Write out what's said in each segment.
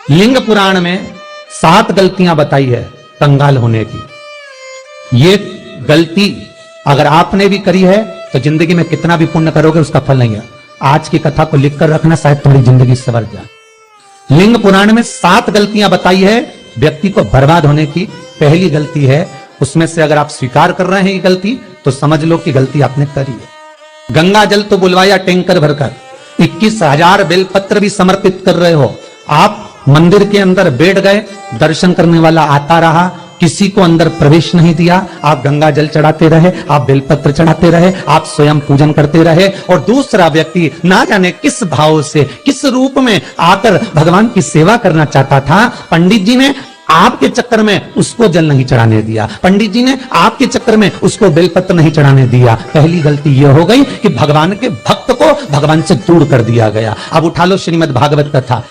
लिंग पुराण में 7 गलतियां बताई है कंगाल होने की। ये गलती अगर आपने भी करी है तो जिंदगी में कितना भी पुण्य करोगे उसका फल नहीं है। आज की कथा को लिखकर रखना, शायद तुम्हारी जिंदगी संवर जाए। लिंग पुराण में 7 गलतियां बताई है व्यक्ति को बर्बाद होने की। पहली गलती है, उसमें से अगर आप स्वीकार कर रहे हैं ये गलती तो समझ लो कि गलती आपने करी है। गंगा जल तो बुलवाया टैंकर भरकर, 21,000 बेलपत्र भी समर्पित कर रहे हो। आप मंदिर के अंदर बैठ गए, दर्शन करने वाला आता रहा, किसी को अंदर प्रवेश नहीं दिया। आप गंगा जल चढ़ाते रहे, आप बेलपत्र चढ़ाते रहे, आप स्वयं पूजन करते रहे, और दूसरा व्यक्ति ना जाने किस भाव से, किस रूप में आकर भगवान की सेवा करना चाहता था। पंडित जी ने आपके चक्कर में उसको जल नहीं चढ़ाने दिया, पंडित जी ने आपके चक्कर में उसको बेलपत्र नहीं चढ़ाने दिया। पहली गलती यह हो गई कि भगवान के भक्त को भगवान से दूर कर दिया गया। अब उठा लो श्रीमद् भागवत कथा।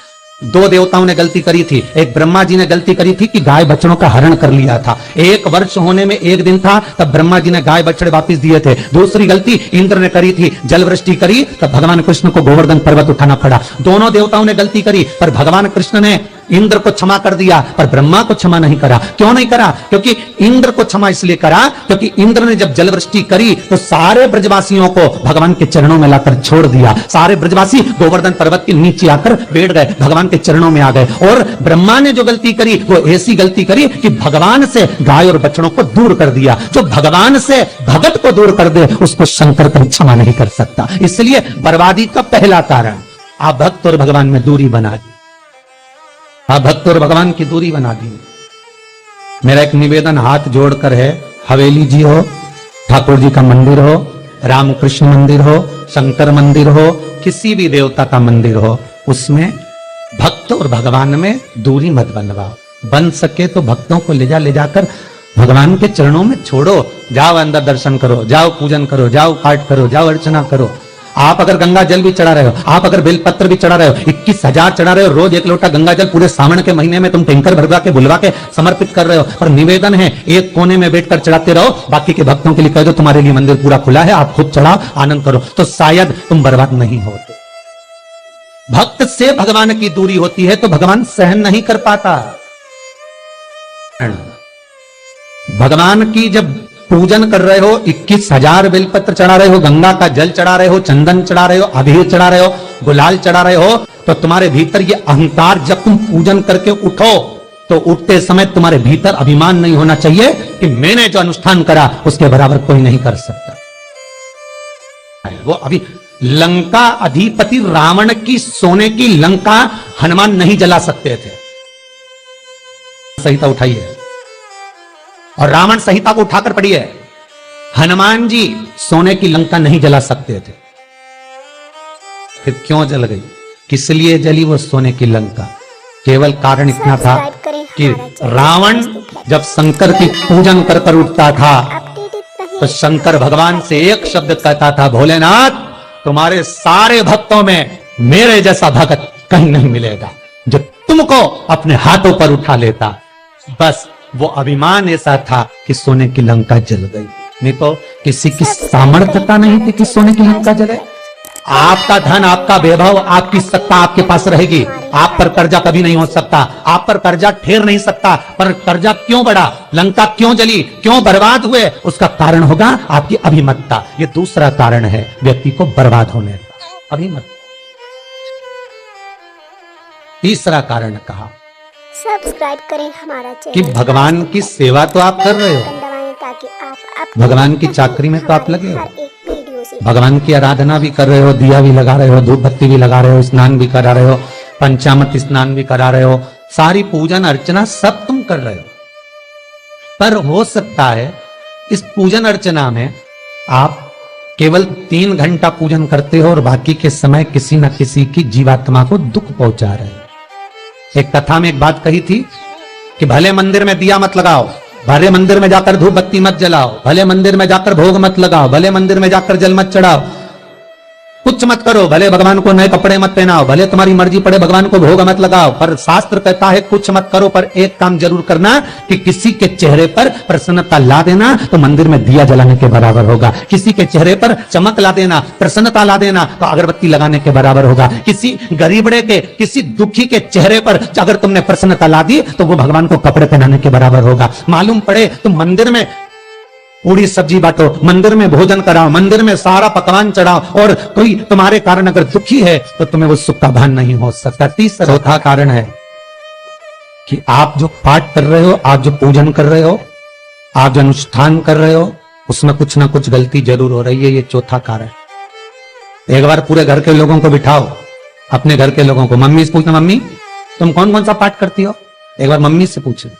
2 देवताओं ने गलती करी थी। एक ब्रह्मा जी ने गलती करी थी कि गाय बछड़ों का हरण कर लिया था। 1 वर्ष होने में 1 दिन था तब ब्रह्मा जी ने गाय बछड़े वापस दिए थे। दूसरी गलती इंद्र ने करी थी, जल वृष्टि करी तब भगवान कृष्ण को गोवर्धन पर्वत उठाना पड़ा। दोनों देवताओं ने गलती करी पर भगवान कृष्ण ने इंद्र को क्षमा कर दिया पर ब्रह्मा को क्षमा नहीं करा। क्यों नहीं करा? क्योंकि इंद्र को क्षमा इसलिए करा क्योंकि इंद्र ने जब जलवृष्टि करी तो सारे ब्रजवासियों को भगवान के चरणों में लाकर छोड़ दिया। सारे ब्रजवासी गोवर्धन पर्वत के नीचे आकर बैठ गए, भगवान के चरणों में आ गए। और ब्रह्मा ने जो गलती करी वो ऐसी गलती करी कि भगवान से गाय और बछड़ों को दूर कर दिया। जो भगवान से भगत को दूर कर दे उसको शंकर कभी क्षमा नहीं कर सकता। इसलिए बर्बादी का पहला कारण आप भक्त और भगवान में दूरी बना दी। आप भक्त और भगवान की दूरी बना दी। मेरा एक निवेदन हाथ जोड़कर है, हवेली जी हो, ठाकुर जी का मंदिर हो, रामकृष्ण मंदिर हो, शंकर मंदिर हो, किसी भी देवता का मंदिर हो, उसमें भक्त और भगवान में दूरी मत बनवाओ। बन सके तो भक्तों को ले जाकर भगवान के चरणों में छोड़ो। जाओ अंदर दर्शन करो, जाओ पूजन करो, जाओ पाठ करो, जाओ अर्चना करो। आप अगर गंगा जल भी चढ़ा रहे हो, आप अगर बेलपत्र भी चढ़ा रहे हो, 21,000 चढ़ा रहे हो, रोज 1 लोटा गंगा जल पूरे सावन के महीने में तुम टैंकर भरवा के बुलवा के समर्पित कर रहे हो। और निवेदन है एक कोने में बैठकर चढ़ाते रहो, बाकी के भक्तों के लिए कह दो तुम्हारे लिए मंदिर पूरा खुला है, आप खुद चढ़ाओ, आनंद करो, तो शायद तुम बर्बाद नहीं होते। भक्त से भगवान की दूरी होती है तो भगवान सहन नहीं कर पाता। भगवान की जब पूजन कर रहे हो, 21,000 बेलपत्र चढ़ा रहे हो, गंगा का जल चढ़ा रहे हो, चंदन चढ़ा रहे हो, अबीर चढ़ा रहे हो, गुलाल चढ़ा रहे हो, तो तुम्हारे भीतर ये अहंकार, जब तुम पूजन करके उठो तो उठते समय तुम्हारे भीतर अभिमान नहीं होना चाहिए कि मैंने जो अनुष्ठान करा उसके बराबर कोई नहीं कर सकता। वो अभी लंका अधिपति रावण की सोने की लंका हनुमान नहीं जला सकते थे। संहिता उठाइए और रावण संहिता को उठाकर पढ़िए। हनुमान जी सोने की लंका नहीं जला सकते थे। फिर क्यों जल गई? किस लिए जली वो सोने की लंका? केवल कारण इतना था कि रावण जब शंकर की पूजन कर कर उठता था तो शंकर भगवान से एक शब्द कहता था, भोलेनाथ तुम्हारे सारे भक्तों में मेरे जैसा भक्त कहीं नहीं मिलेगा जो तुमको अपने हाथों पर उठा लेता। बस वो अभिमान ऐसा था कि सोने की लंका जल गई, नहीं तो किसी की सामर्थ्यता नहीं थी कि सोने की लंका जले। आपका धन, आपका वैभव, आपकी सत्ता आपके पास रहेगी, आप पर कर्जा कभी नहीं हो सकता, आप पर कर्जा ठहर नहीं सकता। पर कर्जा क्यों बढ़ा, लंका क्यों जली, क्यों बर्बाद हुए, उसका कारण होगा आपकी अभिमत्ता। ये दूसरा कारण है व्यक्ति को बर्बाद होने का, अभिमत्ता। तीसरा कारण कहा सब्सक्राइब करें हमारा चैनल कि भगवान की सेवा तो आप कर रहे हो, ताकि आप भगवान की चाकरी में तो आप लगे हो, एक वीडियो से भगवान की आराधना भी कर रहे हो, दिया भी लगा रहे हो, धूप बत्ती भी लगा रहे हो, स्नान भी करा रहे हो, पंचामृत स्नान भी करा रहे हो, सारी पूजन अर्चना सब तुम कर रहे हो। पर हो सकता है इस पूजन अर्चना में आप केवल 3 घंटा पूजन करते हो और बाकी के समय किसी न किसी की जीवात्मा को दुख पहुंचा रहे हो। एक कथा में एक बात कही थी कि भले मंदिर में दिया मत लगाओ, भले मंदिर में जाकर धूप बत्ती मत जलाओ, भले मंदिर में जाकर भोग मत लगाओ, भले मंदिर में जाकर जल मत चढ़ाओ, कुछ मत करो, भले भगवान को नए कपड़े मत पहनाओ, भले तुम्हारी मर्जी पड़े भगवान को भोग मत लगाओ, पर शास्त्र कहता है कुछ मत करो, पर एक काम जरूर करना कि किसी के चेहरे पर प्रसन्नता ला देना तो मंदिर में दिया जलाने के बराबर होगा। किसी के चेहरे पर चमक ला देना, प्रसन्नता ला देना तो अगरबत्ती लगाने के बराबर होगा। किसी गरीबड़े के, किसी दुखी के चेहरे पर अगर तुमने प्रसन्नता ला दी तो वो भगवान को कपड़े पहनाने के बराबर होगा। मालूम पड़े तो मंदिर में पूरी सब्जी बांटो, मंदिर में भोजन कराओ, मंदिर में सारा पकवान चढ़ाओ, और कोई तुम्हारे कारण अगर दुखी है तो तुम्हें वो सुख का भान नहीं हो सकता। तीसरा चौथा कारण है कि आप जो पाठ कर रहे हो, आप जो पूजन कर रहे हो, आप जो अनुष्ठान कर रहे हो, उसमें कुछ ना कुछ गलती जरूर हो रही है। ये चौथा कारण। एक बार पूरे घर के लोगों को बिठाओ, अपने घर के लोगों को, मम्मी से पूछना, मम्मी तुम कौन कौन सा पाठ करती हो? एक बार मम्मी से पूछना,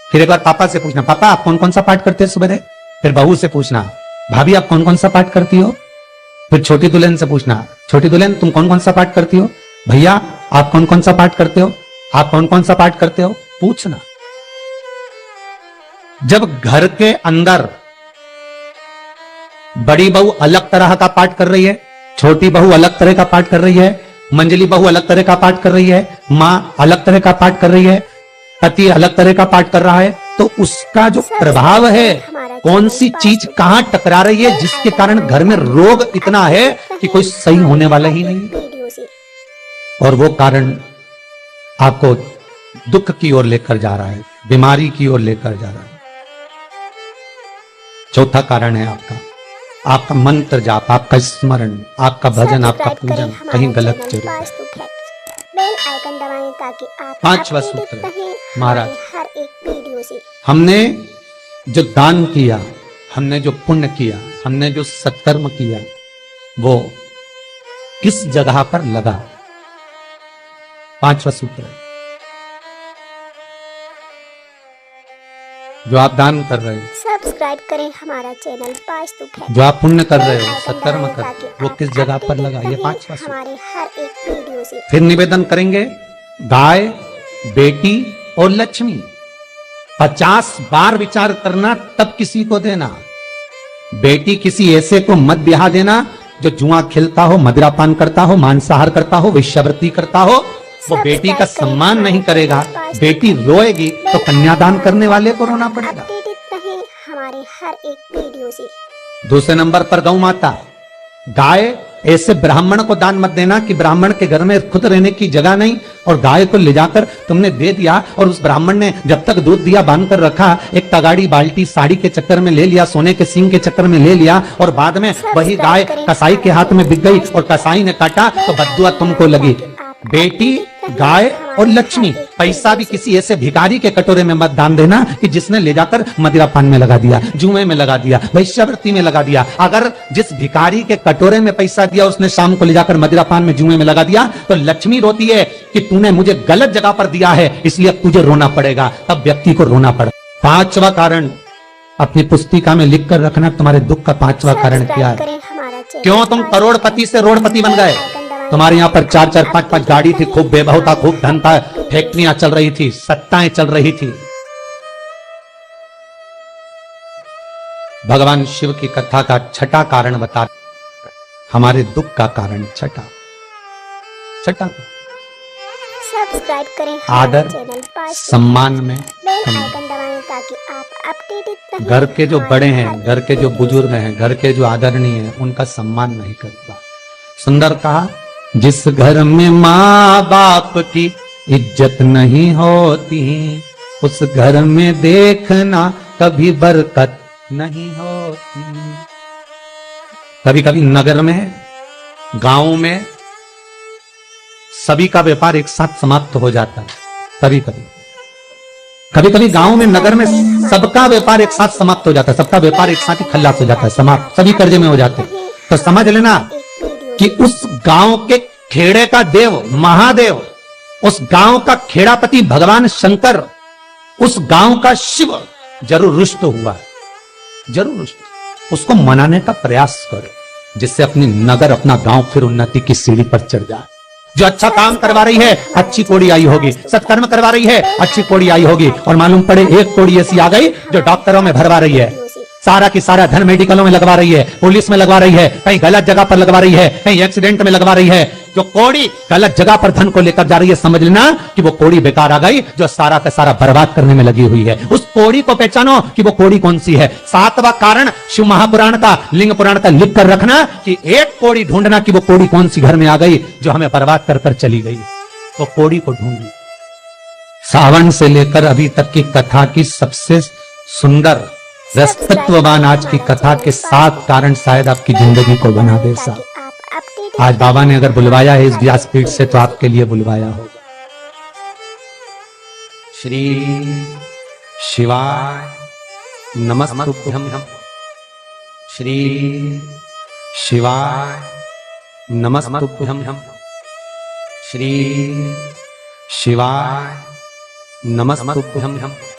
फिर एक बार पापा से पूछना, पापा आप कौन कौन सा पाठ करते हैं सुबह? फिर बहू से पूछना, भाभी आप कौन कौन सा पाठ करती हो? फिर छोटी दुल्हन से पूछना, छोटी दुल्हन तुम कौन कौन सा पाठ करती हो? भैया आप कौन कौन सा पाठ करते हो? आप कौन कौन सा पाठ करते हो? पूछना। जब घर के अंदर बड़ी बहू अलग तरह का पाठ कर रही है, छोटी बहू अलग तरह का पाठ कर रही है, मंजली बहू अलग तरह का पाठ कर रही है, मां अलग तरह का पाठ कर रही है, पति अलग तरह का पाठ कर रहा है, तो उसका जो प्रभाव है, कौन सी चीज कहां टकरा रही है जिसके कारण घर में रोग इतना है कि कोई सही होने वाला ही नहीं, और वो कारण आपको दुख की ओर लेकर जा रहा है, बीमारी की ओर लेकर जा रहा है। चौथा कारण है आपका मंत्र जाप, आपका स्मरण, आपका भजन, आपका पूजन कहीं गलत जरूर है। बेल आइकन दबाएं ताकि आप पांचवा अपडेटेड सूत्र रहें महाराज, हर एक वीडियो से। हमने जो दान किया, हमने जो पुण्य किया, हमने जो सत्कर्म किया, वो किस जगह पर लगा? पांचवा सूत्र है। जो आप दान कर रहे हो, सब्सक्राइब करें हमारा चैनल वास्तु फैक्ट। जो आप पुण्य कर रहे हो, सत्कर्म कर रहे हो, वो किस जगह पर लगा? ये पांचवा सूत्र। हमारे हर एक वीडियो से। फिर निवेदन करेंगे, गाय, बेटी और लक्ष्मी 50 बार विचार करना तब किसी को देना। बेटी किसी ऐसे को मत ब्याह देना जो जुआ खेलता हो, मदिरापान करता हो, मांसाहार करता हो, वेश्यावृत्ति करता हो। वो बेटी का सम्मान नहीं करेगा, बेटी रोएगी तो कन्यादान करने वाले को रोना पड़ेगा। अपडेटेड रहें हमारे हर एक वीडियो से। दूसरे नंबर पर गौ माता, गाय ऐसे ब्राह्मण को दान मत देना कि ब्राह्मण के घर में खुद रहने की जगह नहीं, और गाय को ले जाकर तुमने दे दिया, और उस ब्राह्मण ने जब तक दूध दिया बांध कर रखा, एक तगाड़ी बाल्टी साड़ी के चक्कर में ले लिया, सोने के सींग के चक्कर में ले लिया, और बाद में वही गाय कसाई के हाथ में बिक गई और कसाई ने काटा तो बद्दुआ तुमको लगी। बेटी, गाय और लक्ष्मी, पैसा भी किसी ऐसे भिखारी के कटोरे में मत दान देना कि जिसने ले जाकर मदिरापान में लगा दिया, जुए में लगा दिया, वैश्यावृत्ति में लगा दिया। अगर जिस भिखारी के कटोरे में पैसा दिया उसने शाम को ले जाकर मदिरापान में, जुए में लगा दिया, तो लक्ष्मी रोती है कि तूने मुझे गलत जगह पर दिया है, इसलिए अब तुझे रोना पड़ेगा। तब व्यक्ति को रोना पड़ेगा। पांचवा कारण अपनी पुस्तिका में लिख कर रखना, तुम्हारे दुख का पांचवा कारण क्या है? क्यों तुम करोड़पति से रोड़पति बन गए? तुम्हारे यहाँ पर 4-4, 5-5 गाड़ी थी, खूब वैभव था, खूब धन था, फैक्ट्रियां चल रही थी, सत्ताएं चल रही थी। भगवान शिव की कथा का छठा कारण बता, हमारे दुख का कारण छठा। सब्सक्राइब करें आदर, सम्मान में बेल आइकन दबाएं ताकि आप अपडेटेड रहें। घर के जो बड़े हैं, घर के जो बुजुर्ग हैं, घर के जो आदरणीय हैं, उनका सम्मान नहीं करता। सुंदर कहा, जिस घर में माँ बाप की इज्जत नहीं होती, उस घर में देखना कभी बरकत नहीं होती। कभी कभी नगर में, गांव में सभी का व्यापार एक साथ समाप्त हो जाता है। कभी कभी गांव में, नगर में सबका व्यापार एक साथ समाप्त हो जाता है, सबका व्यापार एक साथ ही खल्लास हो जाता है, समाप्त, सभी कर्जे में हो जाते हैं। तो समझ लेना कि उस गांव के खेड़े का देव महादेव, उस गांव का खेड़ापति भगवान शंकर, उस गांव का शिव जरूर रुष्ट हुआ है, जरूर रुष्ट। उसको मनाने का प्रयास करो, जिससे अपनी नगर, अपना गांव फिर उन्नति की सीढ़ी पर चढ़ जाए। जो अच्छा काम करवा रही है, अच्छी कोड़ी आई होगी, सत्कर्म करवा रही है, अच्छी कोड़ी आई होगी, और मालूम पड़े एक कोड़ी ऐसी आ गई जो डॉक्टरों में भरवा रही है, सारा की सारा धन मेडिकलों में लगवा रही है, पुलिस में लगवा रही है, कहीं गलत जगह पर लगवा रही है, कहीं एक्सीडेंट में लगवा रही है। जो कौड़ी गलत जगह पर धन को लेकर जा रही है, समझ लेना कि वो कौड़ी बेकार आ गई, जो सारा का सारा बर्बाद करने में लगी हुई है। उस कौड़ी को पहचानो कि वो कौड़ी कौन सी है। 7वां कारण शिव महापुराण का, लिंग पुराण का लिख कर रखना कि एक कौड़ी ढूंढना कि वो कौड़ी कौन सी घर में आ गई जो हमें बर्बाद कर कर चली गई। तो कौड़ी को ढूंढी। सावन से लेकर अभी तक की कथा की सबसे सुंदर रसतत्ववान आज की कथा के 7 कारण शायद आपकी जिंदगी को बना दे। साहब, ताकि आप अपडेट आज बाबा ने अगर बुलवाया है इस व्यासपीठ से तो आपके लिए बुलवाया होगा। श्री शिवाय नमस्तुभ्यं। श्री शिवाय नमस्तुभ्यं। श्री शिवाय नमस्तुभ्यं।